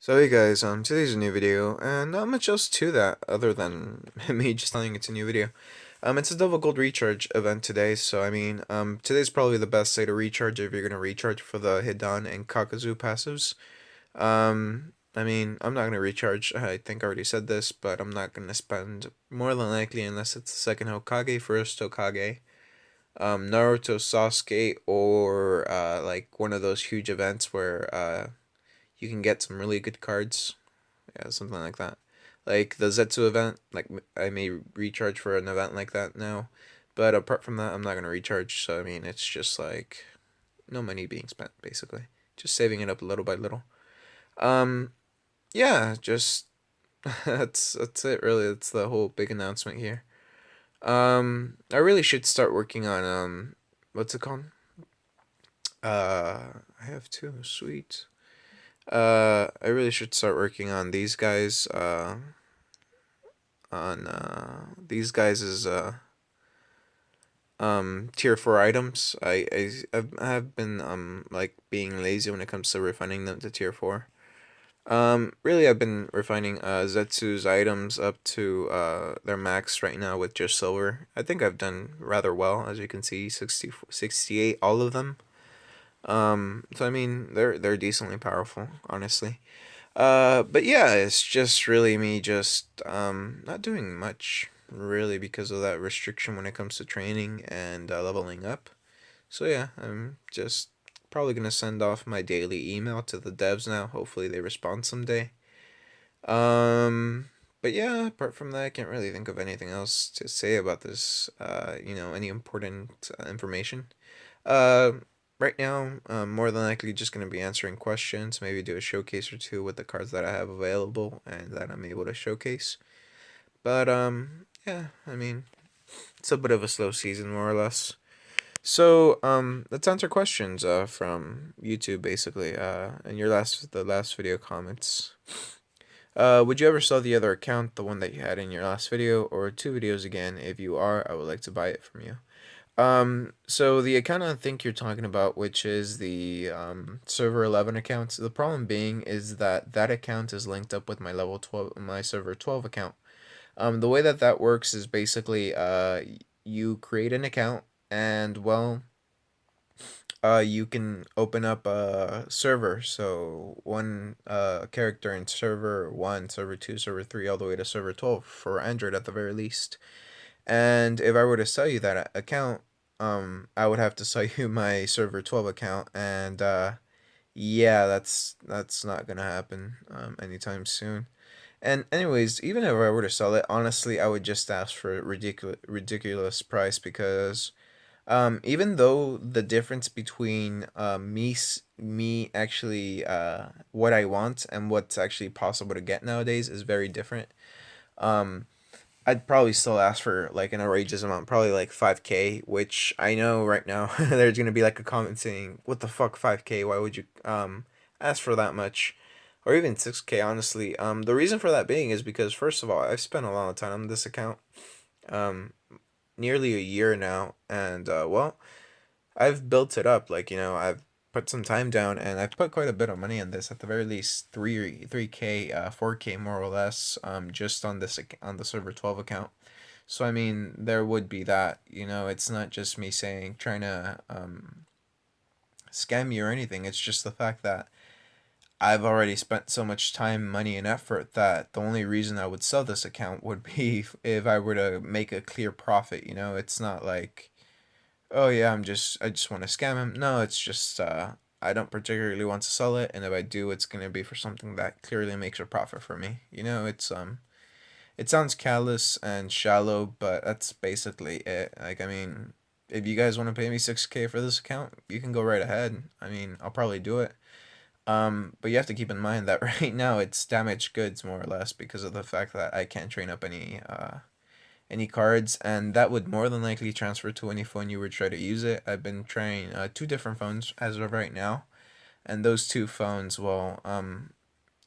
So hey guys, today's a new video, and not much else to that other than me just telling it's a new video. It's a double gold recharge event today, so today's probably the best day to recharge if you're gonna recharge for the Hidan and Kakazu passives. I'm not gonna recharge. I think I already said this, but I'm not gonna spend more than likely unless it's the second Hokage, first Hokage, Naruto, Sasuke, or like one of those huge events where you can get some really good cards. Yeah, something like that. Like the Zetsu event, like I may recharge for an event like that now. But apart from that, I'm not gonna recharge. So it's just like no money being spent basically. Just saving it up little by little. Um, yeah, just that's it really. That's the whole big announcement here. I really should start working on what's it called? I have two. Sweet. I really should start working on these guys. On these guys' tier 4 items. I have been like being lazy when it comes to refining them to tier 4. Really I've been refining Zetsu's items up to their max right now with just silver. I think I've done rather well, as you can see, 68 all of them. They're decently powerful, honestly. But yeah, it's just really me just not doing much really because of that restriction when it comes to training and leveling up. So yeah, I'm just probably gonna send off my daily email to the devs now. Hopefully they respond someday. But yeah, apart from that, I can't really think of anything else to say about this. Any important information. Uh, right now, I'm more than likely just going to be answering questions, maybe do a showcase or two with the cards that I have available and that I'm able to showcase. But, yeah, it's a bit of a slow season, more or less. So, let's answer questions, from YouTube, basically, in the last video comments. Would you ever sell the other account, the one that you had in your last video, or two videos again? If you are, I would like to buy it from you. So the account I think you're talking about, which is the server 11 account, the problem being is that that account is linked up with my level 12, my server 12 account. The way that that works is basically you create an account and you can open up a server. So one character in server 1, server 2, server 3, all the way to server 12 for Android at the very least. And if I were to sell you that account, I would have to sell you my server 12 account, and yeah, that's not gonna happen anytime soon. And anyways, even if I were to sell it, honestly, I would just ask for a ridiculous price because even though the difference between me actually what I want and what's actually possible to get nowadays is very different. Um, I'd probably still ask for like an outrageous amount, probably like 5K, which I know right now there's gonna be like a comment saying, "What the fuck, 5K? Why would you ask for that much?" Or even 6K, honestly. The reason for that being is because first of all, I've spent a lot of time on this account, um, nearly a year now, and I've built it up. Like I've put some time down, and I've put quite a bit of money in this. At the very least, 3K, 4K more or less. Just on on the server 12 account. So there would be that. It's not just me saying trying to scam you or anything. It's just the fact that I've already spent so much time, money, and effort that the only reason I would sell this account would be if I were to make a clear profit. It's not like, oh yeah, I just want to scam him. No, it's just I don't particularly want to sell it, and if I do, it's gonna be for something that clearly makes a profit for me. It sounds callous and shallow, but that's basically it. Like if you guys want to pay me 6K for this account, you can go right ahead. I'll probably do it. But you have to keep in mind that right now it's damaged goods more or less because of the fact that I can't train up any cards, and that would more than likely transfer to any phone you would try to use it. I've been trying two different phones as of right now, and those two phones, well,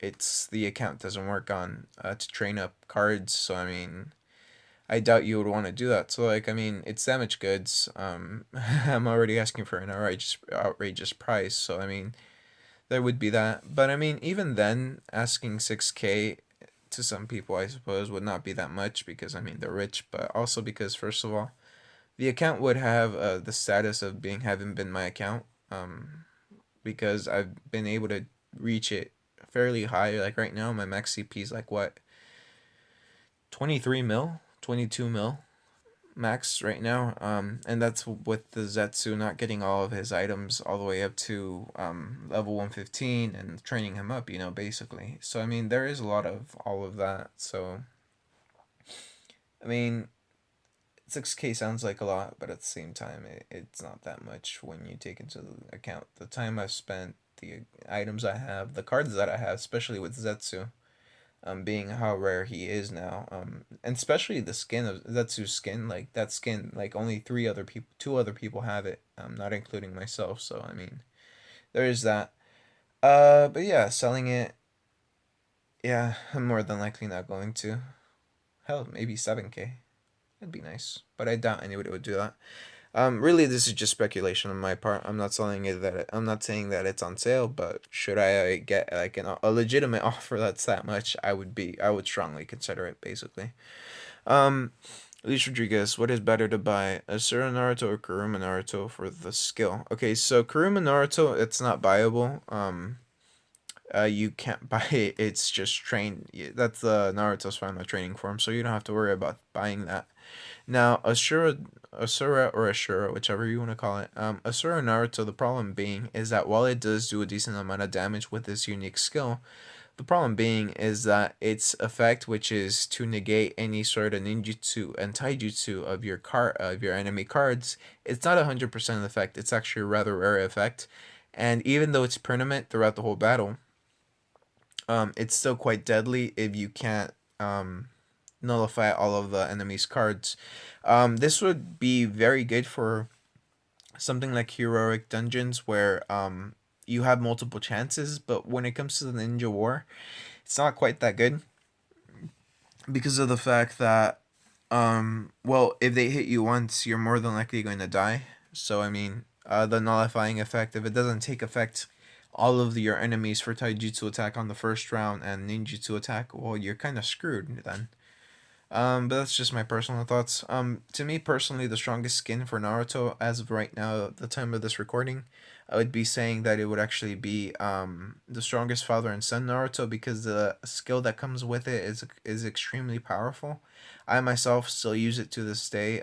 it's the account doesn't work on to train up cards, so I doubt you would want to do that. So it's damaged goods. I'm already asking for an outrageous price, so there would be that. But I mean, even then, asking 6K to some people, I suppose, would not be that much because I mean they're rich, but also because first of all, the account would have the status of being having been my account, because I've been able to reach it fairly high. Like right now, my max CP is like what, 23 mil, 22 mil max right now. And that's with the Zetsu not getting all of his items all the way up to level 115 and training him up, basically. So I mean, there is a lot of all of that. So I mean, 6K sounds like a lot, but at the same time, it's not that much when you take into account the time I've spent, the items I have, the cards that I have, especially with Zetsu, being how rare he is now, and especially the skin of Zetsu's skin, like that skin, like only two other people have it, not including myself. So I mean, there is that. But yeah, selling it, yeah, I'm more than likely not going to. Hell, maybe 7K. That'd be nice, but I doubt anybody would do that. Really, this is just speculation on my part. I'm not selling it that I'm not saying that it's on sale, but should I get like a legitimate offer that's that much, I would strongly consider it. Basically, um, Luis Rodriguez, what is better to buy, Asura Naruto or Kuruma Naruto for the skill? Okay, so Kuruma Naruto, it's not buyable. You can't buy it. It's just trained. That's the Naruto's final training form, so you don't have to worry about buying that. Now, Asura or Ashura, whichever you want to call it, Asura Naruto, the problem being is that while it does do a decent amount of damage with this unique skill, the problem being is that its effect, which is to negate any sort of ninjutsu and taijutsu of your enemy cards, it's not 100% effect. It's actually a rather rare effect, and even though it's permanent throughout the whole battle, it's still quite deadly if you can't nullify all of the enemy's cards. This would be very good for something like heroic dungeons where you have multiple chances, but when it comes to the ninja war, it's not quite that good because of the fact that well, if they hit you once, you're more than likely going to die. So I mean, the nullifying effect, if it doesn't take effect all of your enemies for taijutsu attack on the first round and ninjutsu attack, well, you're kind of screwed then. But that's just my personal thoughts. To me personally, the strongest skin for Naruto as of right now, at the time of this recording, I would be saying that it would actually be the strongest father and son Naruto because the skill that comes with it is extremely powerful. I myself still use it to this day.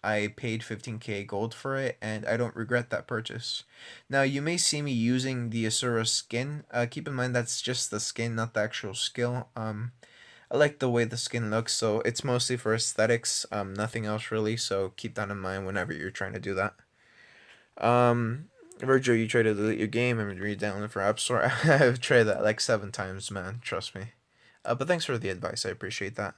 I paid 15K gold for it, and I don't regret that purchase. Now, you may see me using the Asura skin. Keep in mind that's just the skin, not the actual skill. I like the way the skin looks, so it's mostly for aesthetics, nothing else really. So keep that in mind whenever you're trying to do that. Virgil, you tried to delete your game and re-download it for App Store. I've tried that like 7 times, man. Trust me. But thanks for the advice. I appreciate that.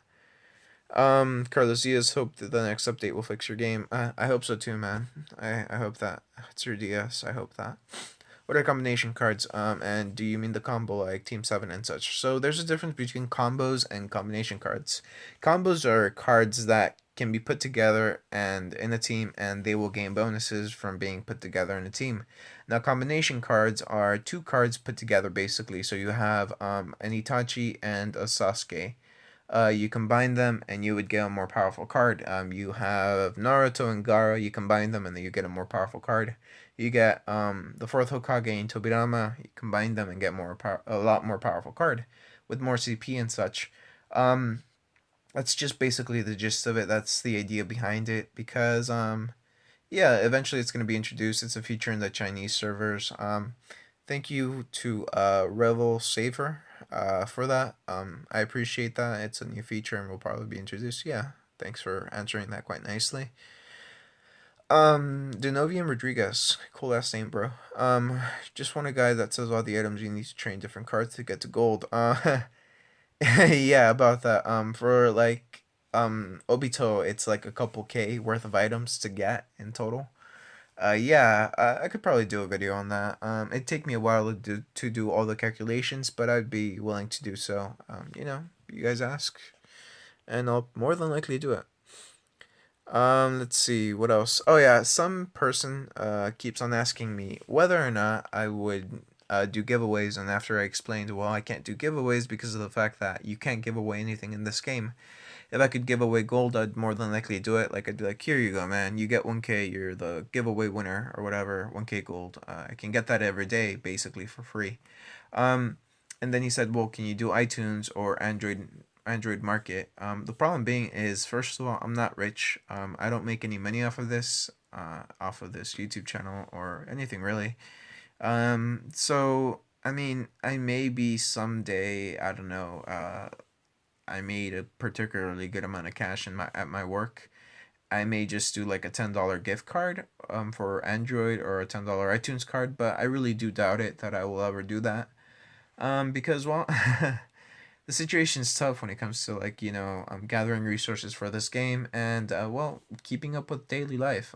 Carlos Diaz, hope that the next update will fix your game. I hope so too, man. I hope that it's your DS. I hope that. What are combination cards? And do you mean the combo like Team 7 and such? So there's a difference between combos and combination cards. Combos are cards that can be put together and in a team, and they will gain bonuses from being put together in a team. Now combination cards are two cards put together basically. So you have an Itachi and a Sasuke. You combine them and you would get a more powerful card. You have Naruto and Gaara, you combine them and then you get a more powerful card. You get the fourth Hokage and Tobirama, you combine them and get a lot more powerful card with more CP and such. Um, that's just basically the gist of it. That's the idea behind it because yeah, eventually it's going to be introduced. It's a feature in the Chinese servers. Thank you to Revel Saver for that. I appreciate that. It's a new feature and will probably be introduced. Yeah, thanks for answering that quite nicely. Denovian Rodriguez, cool last name, bro. Just want a guy that says all the items you need to train different cards to get to gold. Yeah, about that. For like, Obito, it's like a couple K worth of items to get in total. Yeah, I could probably do a video on that. It'd take me a while to do all the calculations, but I'd be willing to do so. You guys ask, and I'll more than likely do it. Let's see what else. Oh yeah, some person keeps on asking me whether or not I would do giveaways, and after I explained, well, I can't do giveaways because of the fact that you can't give away anything in this game. If I could give away gold, I'd more than likely do it. Like, I'd be like, here you go, man. You get 1K. You're the giveaway winner or whatever. 1K gold. I can get that every day, basically for free. Um, and then he said, well, can you do iTunes or Android Market? The problem being is, first of all, I'm not rich. I don't make any money off of this YouTube channel or anything really. So I mean, I maybe someday, I don't know. I made a particularly good amount of cash in my at my work. I may just do like a $10 gift card for Android, or a $10 iTunes card, but I really do doubt it that I will ever do that. Because, well, the situation is tough when it comes to, like, gathering resources for this game, and well, keeping up with daily life,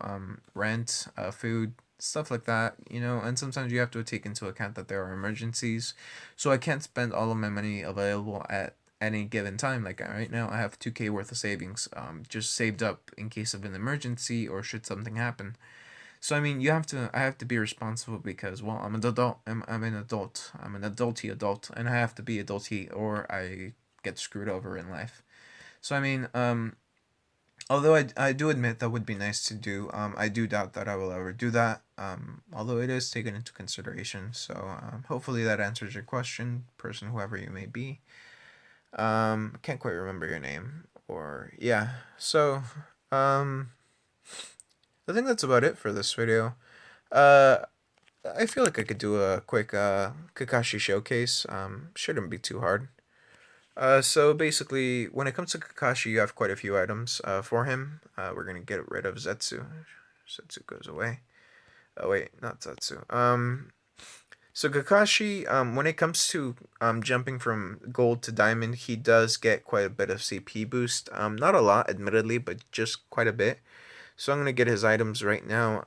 rent, food, stuff like that, and sometimes you have to take into account that there are emergencies, so I can't spend all of my money available at any given time. Like, right now I have 2K worth of savings, just saved up in case of an emergency or should something happen. So I mean, I have to be responsible because, well, I'm an adult. I'm an adult. I'm an adulty adult, and I have to be adulty, or I get screwed over in life. So I mean, although I do admit that would be nice to do, I do doubt that I will ever do that. Although it is taken into consideration. So hopefully that answers your question, person, whoever you may be. Can't quite remember your name, or yeah. So um, I think that's about it for this video. Uh, I feel like I could do a quick Kakashi showcase. Shouldn't be too hard. So basically, when it comes to Kakashi, you have quite a few items for him. We're gonna get rid of Zetsu. Zetsu goes away. Oh wait, not Zetsu. So Kakashi, when it comes to jumping from gold to diamond, he does get quite a bit of CP boost. Not a lot, admittedly, but just quite a bit. So I'm gonna get his items right now.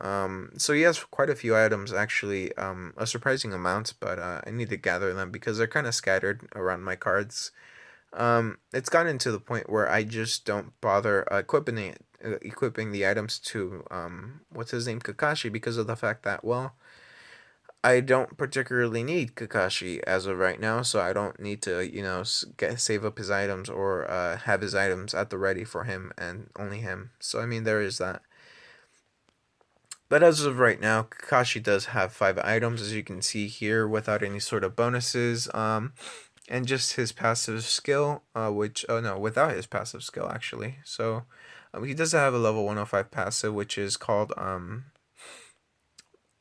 So he has quite a few items actually, a surprising amount, but I need to gather them because they're kind of scattered around my cards. It's gotten to the point where I just don't bother equipping the items to what's his name, Kakashi, because of the fact that, well, I don't particularly need Kakashi as of right now, so I don't need to, save up his items, or have his items at the ready for him and only him. So I mean, there is that. But as of right now, Kakashi does have 5 items, as you can see here, without any sort of bonuses. And just his passive skill, which, oh no, without his passive skill actually. So he does have a level 105 passive, which is called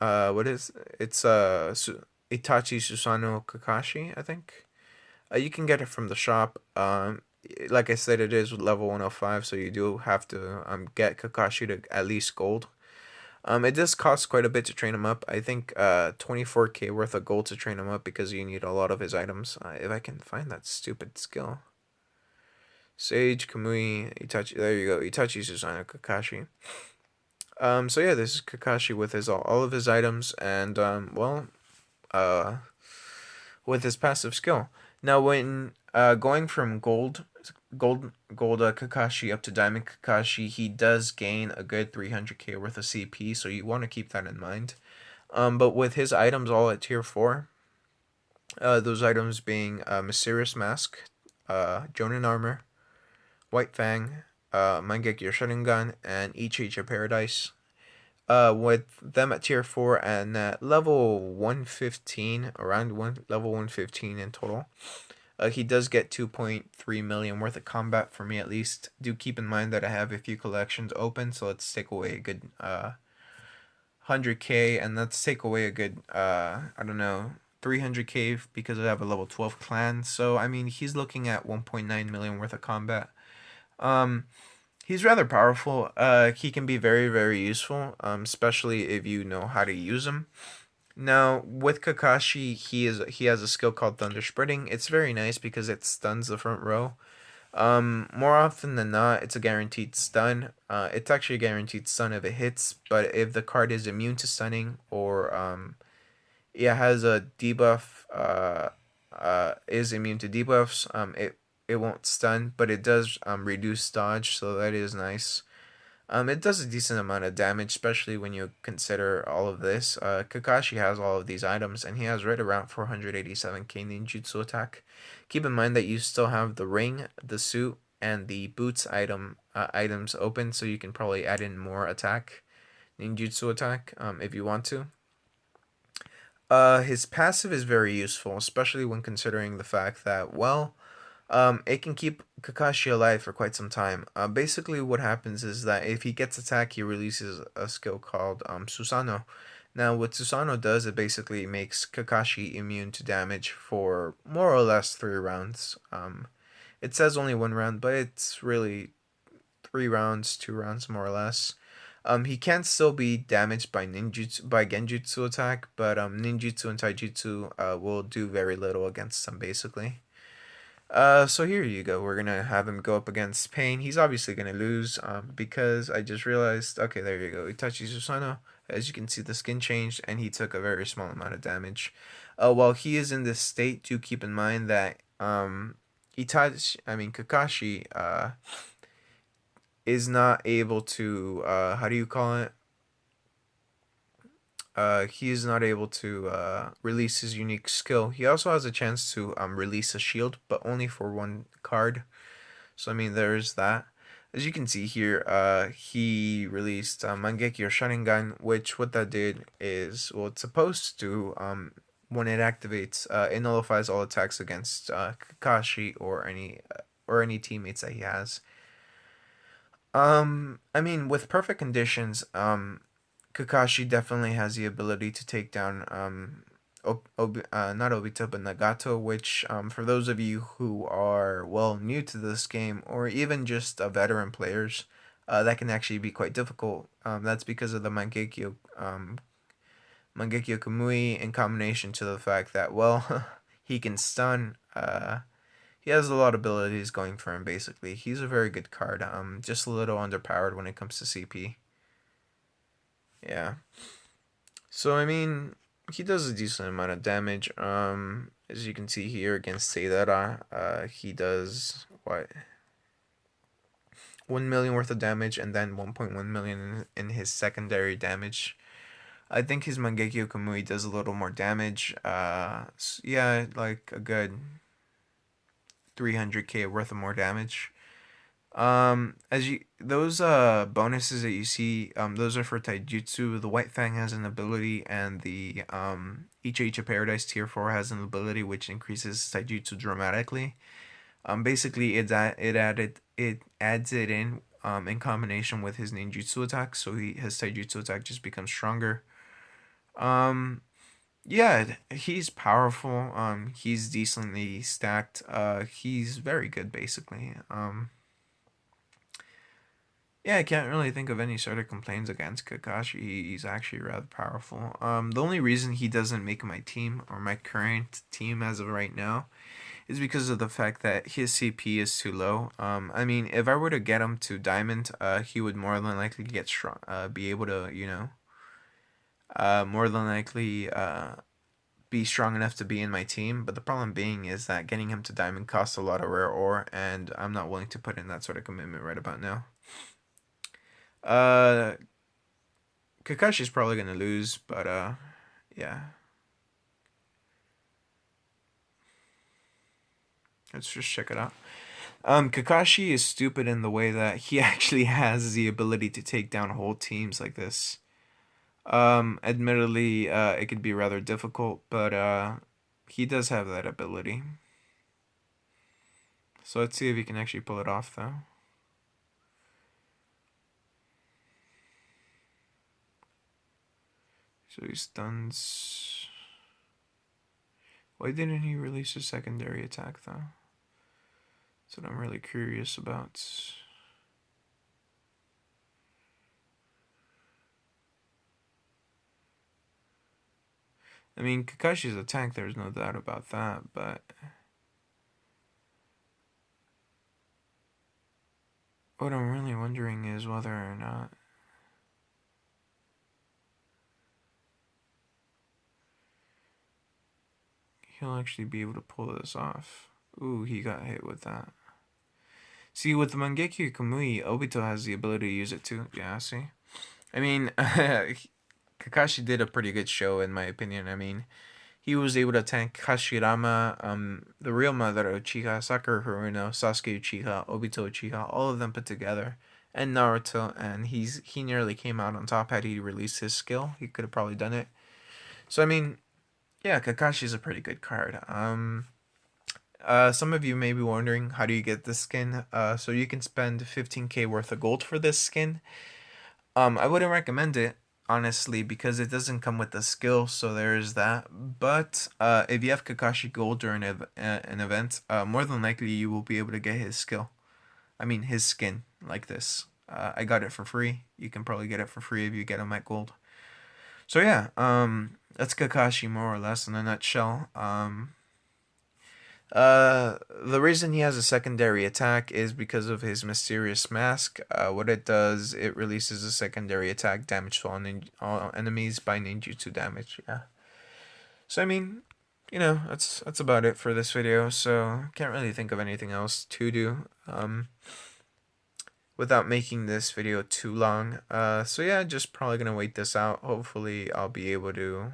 what is it's Itachi Susano Kakashi, I think. You can get it from the shop. Like I said, it is level 105, so you do have to get Kakashi to at least gold. It does cost quite a bit to train him up. I think 24K worth of gold to train him up, because you need a lot of his items. If I can find that stupid skill. Sage, Kamui, Itachi. There you go. Itachi Susanoo Kakashi. So yeah, this is Kakashi with his all of his items, and well, uh, with his passive skill. Now, when going from gold Kakashi up to diamond Kakashi, he does gain a good 300k worth of CP, so you want to keep that in mind. But with his items all at tier 4, those items being Mysterious Mask, Jonin Armor, White Fang, Mangekyo Sharingan, and Ichicha Paradise. With them at tier 4 and at level 115, level 115 in total. He does get 2.3 million worth of combat for me, at least. Do keep in mind that I have a few collections open, so let's take away a good 100k, and let's take away a good I don't know, 300k, because I have a level 12 clan. So I mean, he's looking at 1.9 million worth of combat. He's rather powerful. He can be very, very useful, especially if you know how to use him. Now, with Kakashi, he has a skill called Thunder Spreading. It's very nice because it stuns the front row. More often than not, it's a guaranteed stun. It's actually a guaranteed stun if it hits, but if the card is immune to stunning, or it has a debuff, is immune to debuffs, it won't stun, but it does reduce dodge, so that is nice. It does a decent amount of damage, especially when you consider all of this. Kakashi has all of these items, and he has right around 487k ninjutsu attack. Keep in mind that you still have the ring, the suit, and the boots items open, so you can probably add in more attack, ninjutsu attack, if you want to. His passive is very useful, especially when considering the fact that, well, it can keep Kakashi alive for quite some time. Basically, what happens is that if he gets attacked, he releases a skill called Susano. Now, what Susano does, it basically makes Kakashi immune to damage for more or less 3 rounds. It says only 1 round, but it's really 3 rounds, 2 rounds more or less. He can still be damaged by ninjutsu by genjutsu attack, but ninjutsu and taijutsu will do very little against him basically. So here you go. We're gonna have him go up against Pain. He's obviously gonna lose, because I just realized. Okay, there you go. Itachi Susano. As you can see, the skin changed, and he took a very small amount of damage. While he is in this state, do keep in mind that Kakashi, is not able to. How do you call it? He is not able to release his unique skill. He also has a chance to release a shield, but only for 1 card. So I mean, there's that. As you can see here, he released Mangekyo Sharingan, which what that did is, well, it's supposed to, when it activates, it nullifies all attacks against Kakashi or any teammates that he has. I mean, with perfect conditions, Kakashi definitely has the ability to take down not Obito but Nagato, which for those of you who are well new to this game or even just veteran players, that can actually be quite difficult. That's because of the Mangekyo Kamui in combination to the fact that, well, he can stun. He has a lot of abilities going for him. Basically, he's a very good card. Just a little underpowered when it comes to CP. Yeah. So I mean, he does a decent amount of damage. As you can see here against Seidara, he does what 1 million worth of damage and then 1.1 million in his secondary damage. I think his Mangekyo Kamui does a little more damage. Yeah, like a good 300k worth of more damage. As you those bonuses that you see, those are for taijutsu. The White Fang has an ability, and the Icha Paradise Tier 4 has an ability which increases taijutsu dramatically. Basically, it adds it in combination with his ninjutsu attack, so his taijutsu attack just becomes stronger. Um, yeah, he's powerful. He's decently stacked. He's very good, basically. Yeah, I can't really think of any sort of complaints against Kakashi. He's actually rather powerful. The only reason he doesn't make my team or my current team as of right now is because of the fact that his CP is too low. I mean, if I were to get him to Diamond, he would more than likely get strong. Be able to, more than likely, be strong enough to be in my team. But the problem being is that getting him to Diamond costs a lot of rare ore, and I'm not willing to put in that sort of commitment right about now. Uh, Kakashi's probably gonna lose, but yeah. Let's just check it out. Kakashi is stupid in the way that he actually has the ability to take down whole teams like this. Admittedly, it could be rather difficult, but he does have that ability. So let's see if he can actually pull it off, though. So he stuns. Why didn't he release a secondary attack, though? That's what I'm really curious about. I mean, Kakashi's a tank, there's no doubt about that, but what I'm really wondering is whether or not he'll actually be able to pull this off. Ooh, he got hit with that. See, with the Mangekyo Kamui, Obito has the ability to use it too. Yeah, see? I mean, Kakashi did a pretty good show, in my opinion. I mean, he was able to tank Hashirama, the real Madara Uchiha, Sakura Haruno, Sasuke Uchiha, Obito Uchiha, all of them put together, and Naruto, and he nearly came out on top had he released his skill. He could have probably done it. So I mean, yeah, Kakashi's a pretty good card. Some of you may be wondering, how do you get this skin? So you can spend 15k worth of gold for this skin. I wouldn't recommend it, honestly, because it doesn't come with the skill, so there is that. But if you have Kakashi Gold during an event, more than likely you will be able to get his skill. I mean, his skin, like this. I got it for free. You can probably get it for free if you get him at Gold. So yeah, that's Kakashi more or less in a nutshell. The reason he has a secondary attack is because of his mysterious mask. What it does, it releases a secondary attack damage to all enemies by ninjutsu damage. Yeah. So I mean, that's about it for this video. So can't really think of anything else to do. Without making this video too long. So yeah, just probably gonna wait this out. Hopefully, I'll be able to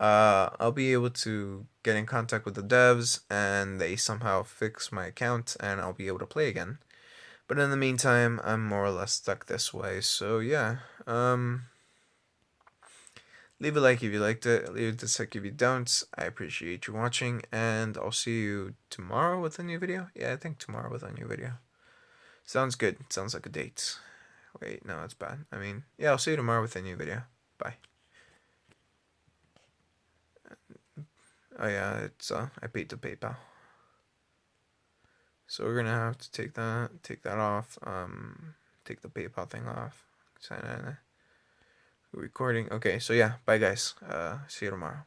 I'll be able to get in contact with the devs and they somehow fix my account and I'll be able to play again. But in the meantime, I'm more or less stuck this way. So yeah, leave a like if you liked it. Leave a dislike if you don't. I appreciate you watching and I'll see you tomorrow with a new video. Yeah, I think tomorrow with a new video. Sounds good. Sounds like a date. Wait, no, that's bad. I mean, yeah, I'll see you tomorrow with a new video. Bye. Oh yeah, it's I paid the PayPal. So we're gonna have to take that off. Take the PayPal thing off. Sign in. Recording. Okay, so yeah, bye guys. See you tomorrow.